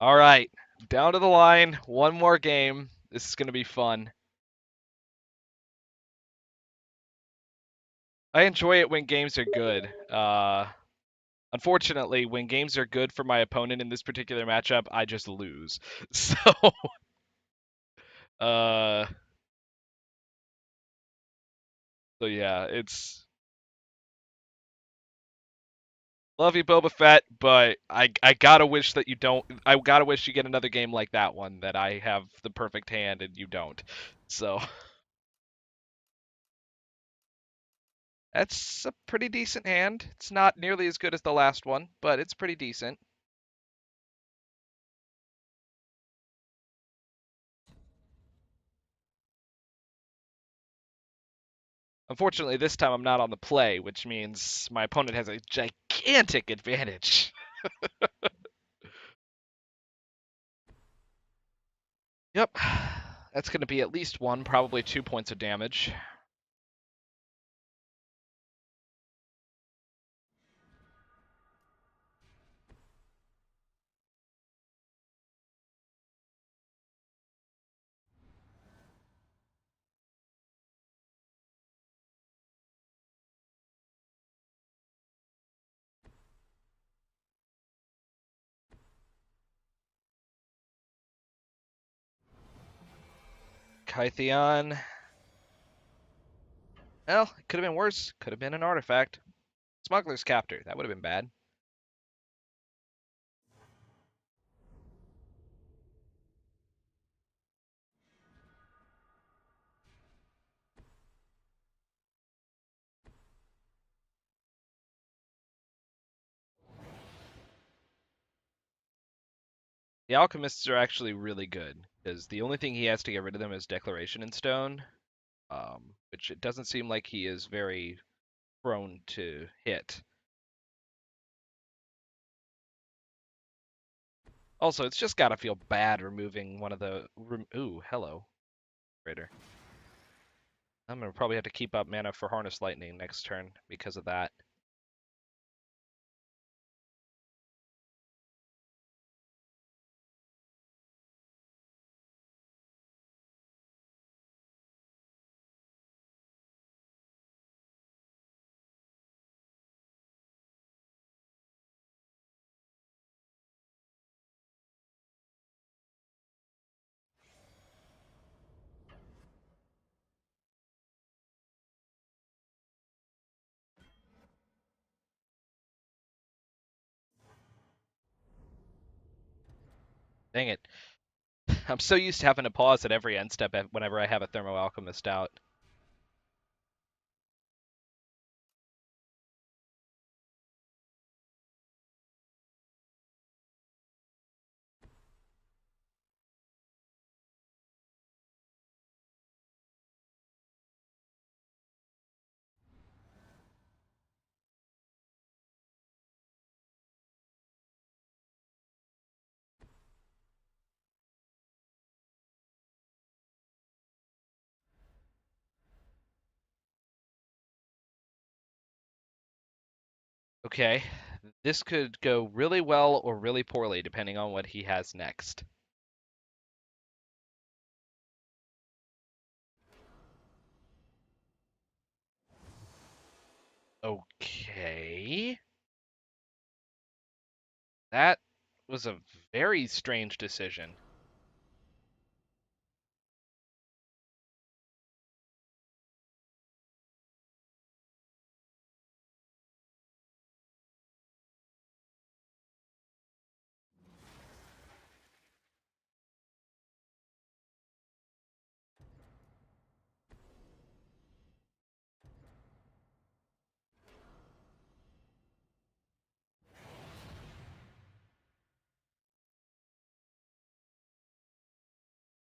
All right, down to the line. One more game. This is going to be fun. I enjoy it when games are good. Unfortunately, when games are good for my opponent in this particular matchup, I just lose. So, uh, so yeah, it's love you, Boba Fett, but I gotta wish that you don't. I gotta wish you get another game like that one that I have the perfect hand and you don't. So that's a pretty decent hand. It's not nearly as good as the last one, but it's pretty decent. Unfortunately, this time I'm not on the play, which means my opponent has a gigantic advantage. Yep, that's going to be at least one, probably 2 points of damage. Kytheon. Well, it could have been worse. Could have been an artifact. Smuggler's Captor. That would have been bad. The Alchemists are actually really good, because the only thing he has to get rid of them is Declaration in Stone, which it doesn't seem like he is very prone to hit. Also, it's just gotta feel bad removing one of the... Ooh, hello, Raider. I'm gonna probably have to keep up mana for Harness Lightning next turn because of that. Dang it. I'm so used to having to pause at every end step whenever I have a Thermo Alchemist out. Okay, this could go really well or really poorly depending on what he has next. Okay. That was a very strange decision.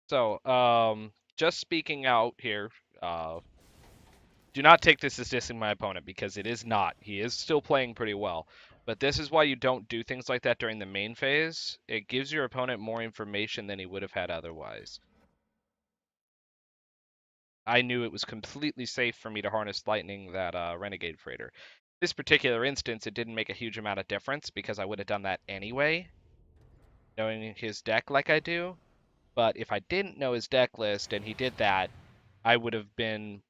So, just speaking out here, do not take this as dissing my opponent because it is not. He is still playing pretty well. But this is why you don't do things like that during the main phase. It gives your opponent more information than he would have had otherwise. I knew it was completely safe for me to harness lightning that Renegade Freighter. This particular instance, it didn't make a huge amount of difference because I would have done that anyway. knowing his deck like I do. But if I didn't know his deck list and he did that, I would have been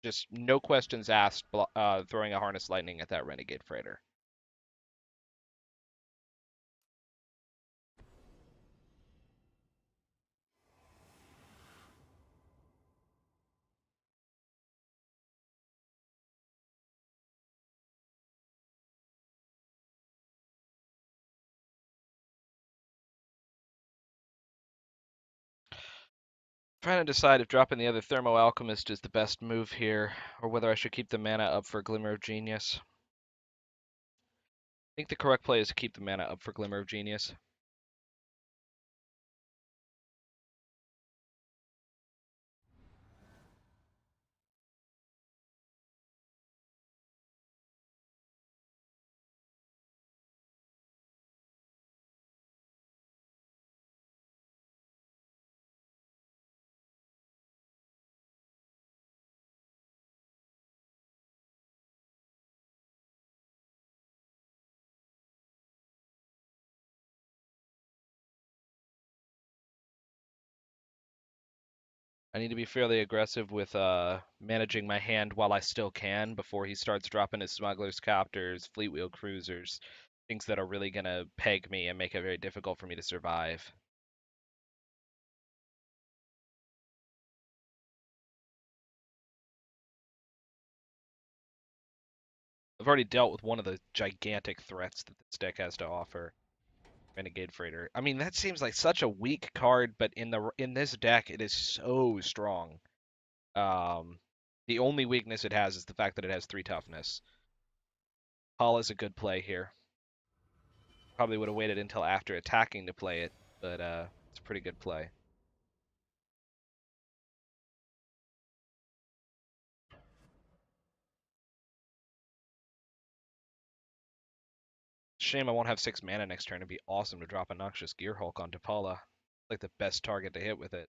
just no questions asked throwing a Harness Lightning at that Renegade Freighter. Trying to decide if dropping the other Thermo Alchemist is the best move here, or whether I should keep the mana up for Glimmer of Genius. I think the correct play is to keep the mana up for Glimmer of Genius. I need to be fairly aggressive with managing my hand while I still can before he starts dropping his smugglers, copters, fleet wheel cruisers, things that are really gonna peg me and make it very difficult for me to survive. I've already dealt with one of the gigantic threats that this deck has to offer. Renegade Freighter. I mean, that seems like such a weak card, but in this deck, it is so strong. Um, the only weakness it has is the fact that it has 3 toughness. Hull is a good play here. Probably would have waited until after attacking to play it, but it's a pretty good play. Shame I won't have 6 mana next turn. It'd be awesome to drop a Noxious Gearhulk onto Paula. Like the best target to hit with it.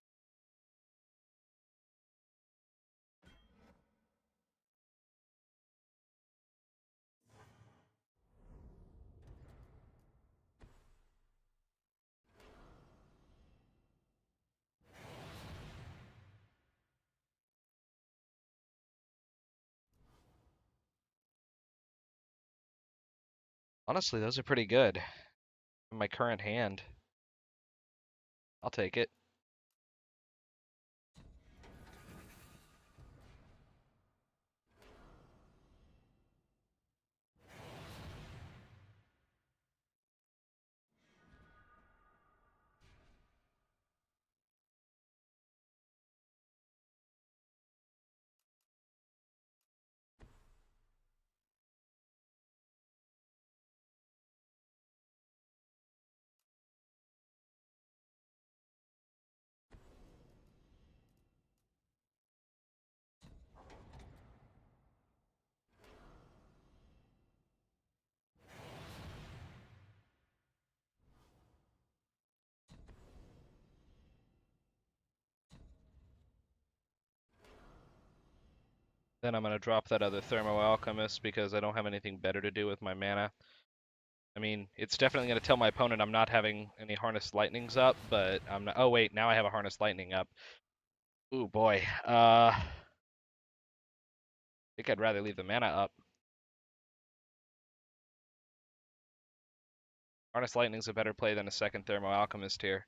Honestly, those are pretty good. In my current hand, I'll take it. Then I'm going to drop that other Thermo Alchemist because I don't have anything better to do with my mana. I mean, it's definitely going to tell my opponent I'm not having any Harness Lightnings up, but I'm not. Oh, wait, now I have a Harness Lightning up. Ooh, boy. I think I'd rather leave the mana up. Harness Lightning's a better play than a second Thermo Alchemist here.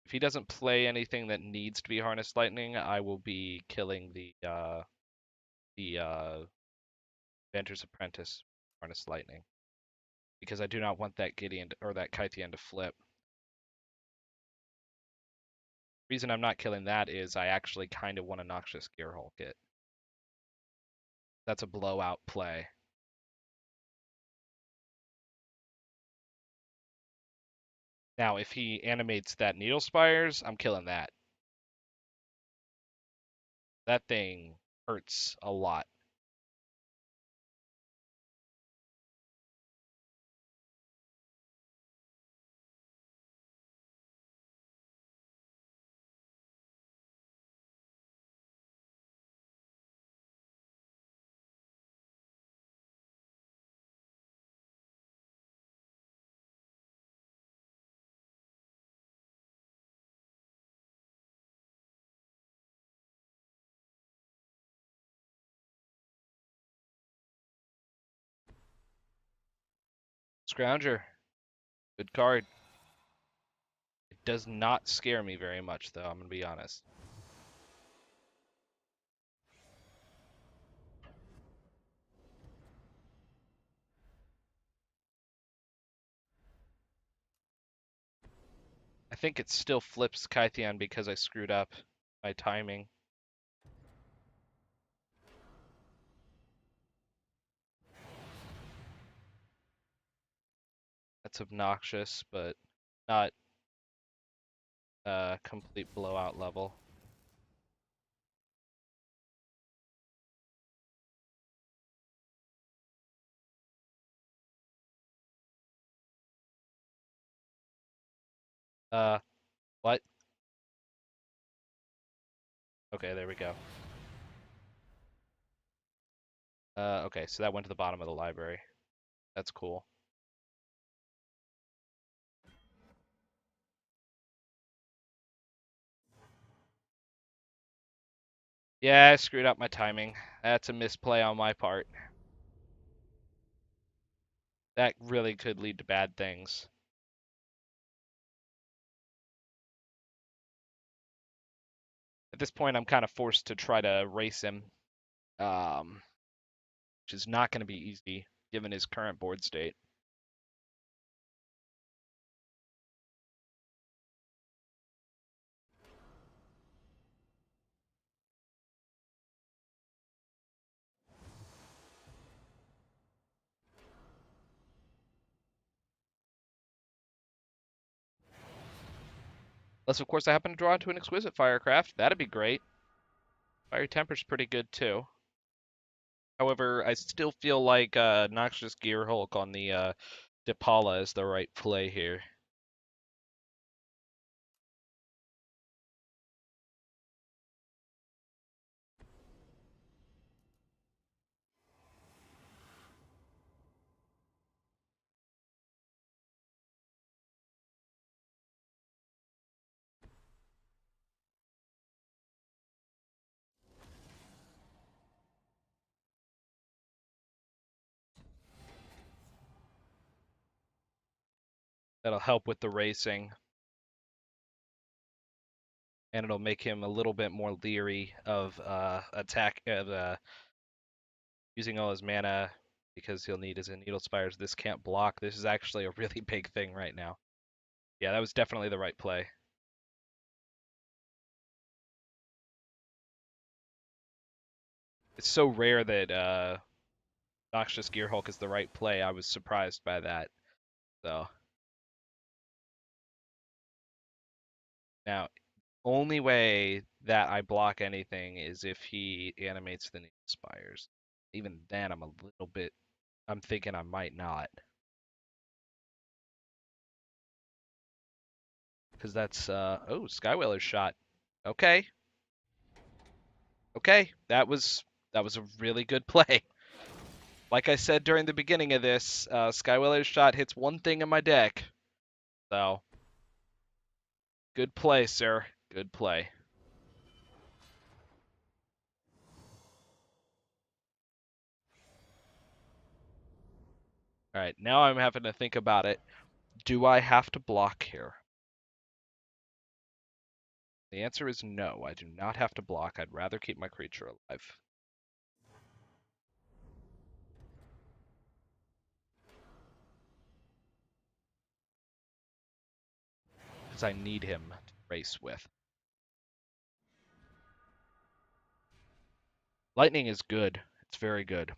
If he doesn't play anything that needs to be Harness Lightning, I will be killing the Inventor's Apprentice Harness Lightning because I do not want that Gideon or that Kythian to flip. Reason I'm not killing that is I actually kind of want a Noxious Gearhulk it. That's a blowout play. Now, if he animates that Needle Spires, I'm killing that. That thing hurts a lot. Scrounger. Good card. It does not scare me very much, though, I'm going to be honest. I think it still flips Kytheon because I screwed up my timing. That's obnoxious, but not complete blowout level. What? Okay, there we go. Okay, so that went to the bottom of the library. That's cool. Yeah, I screwed up my timing. That's a misplay on my part. That really could lead to bad things. At this point, I'm kind of forced to try to race him, which is not going to be easy given his current board state. Unless, of course, I happen to draw into an exquisite firecraft. That'd be great. Fire temper's pretty good, too. However, I still feel like Noxious Gear Hulk on the Depala is the right play here. That'll help with the racing. And it'll make him a little bit more leery of using all his mana because he'll need his Needle Spires. This can't block. This is actually a really big thing right now. Yeah, that was definitely the right play. It's so rare that Noxious Gear Hulk is the right play. I was surprised by that. So now, only way that I block anything is if he animates the Needle Spires. Even then, I'm thinking I might not. Because that's, oh, Skywhaler's shot. Okay. Okay, that was a really good play. Like I said during the beginning of this, Skywhaler's shot hits one thing in my deck. So, good play, sir. Good play. All right, now I'm having to think about it. Do I have to block here? The answer is no. I do not have to block. I'd rather keep my creature alive. Because I need him to race with. Lightning is good. It's very good.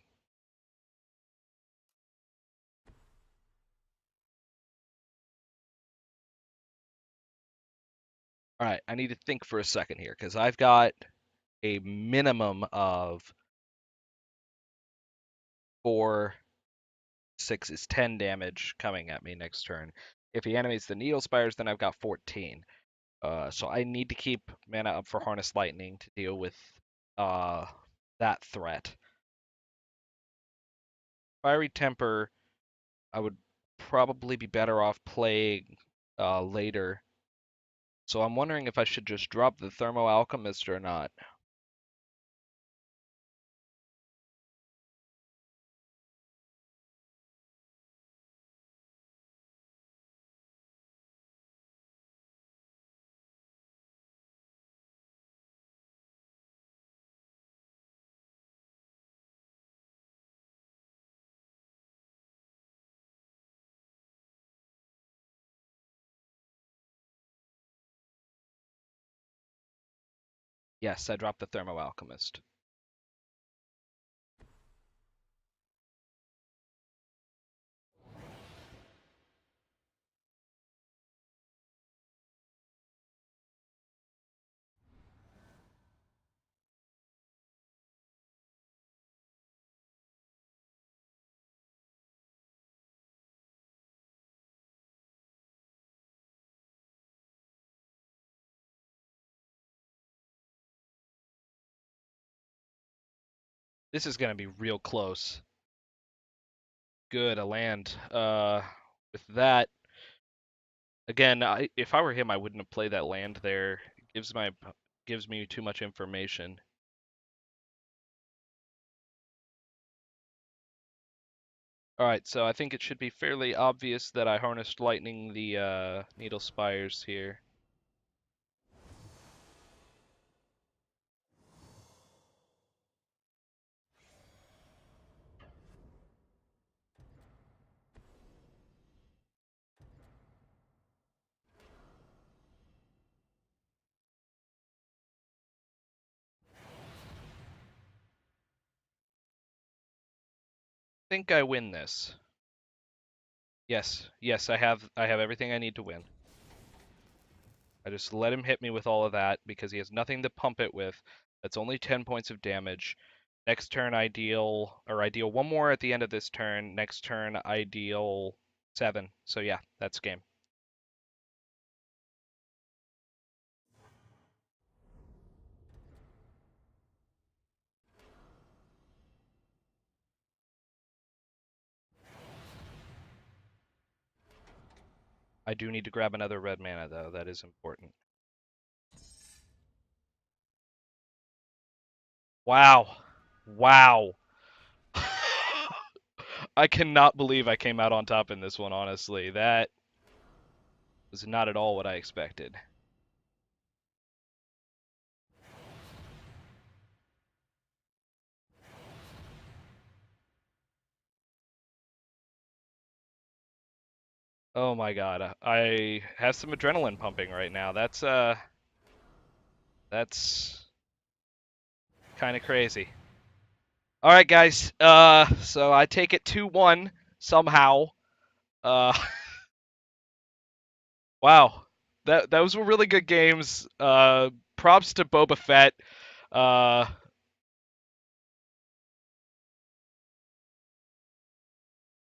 All right, I need to think for a second here because I've got a minimum of 4, 6 is 10 damage coming at me next turn. If he animates the Needle Spires, then I've got 14. So I need to keep mana up for Harness Lightning to deal with uh, that threat. Fiery Temper, I would probably be better off playing later. So I'm wondering if I should just drop the Thermo Alchemist or not. Yes, I dropped the Thermo Alchemist. This is gonna be real close. Good, a land. With that, again, if I were him, I wouldn't have played that land there. It gives me too much information. All right, so I think it should be fairly obvious that I harnessed lightning the needle spires here. I think I win this. Yes, yes, I have everything I need to win. I just let him hit me with all of that because he has nothing to pump it with. That's only 10 points of damage. Next turn I deal one more at the end of this turn. Next turn I deal 7. So yeah, that's game. I do need to grab another red mana though. That is important. Wow. Wow. I cannot believe I came out on top in this one, honestly. That was not at all what I expected. Oh my god. I have some adrenaline pumping right now. That's kind of crazy. All right, guys. So I take it 2-1 somehow. Uh wow. Those were really good games. Props to Boba Fett. Uh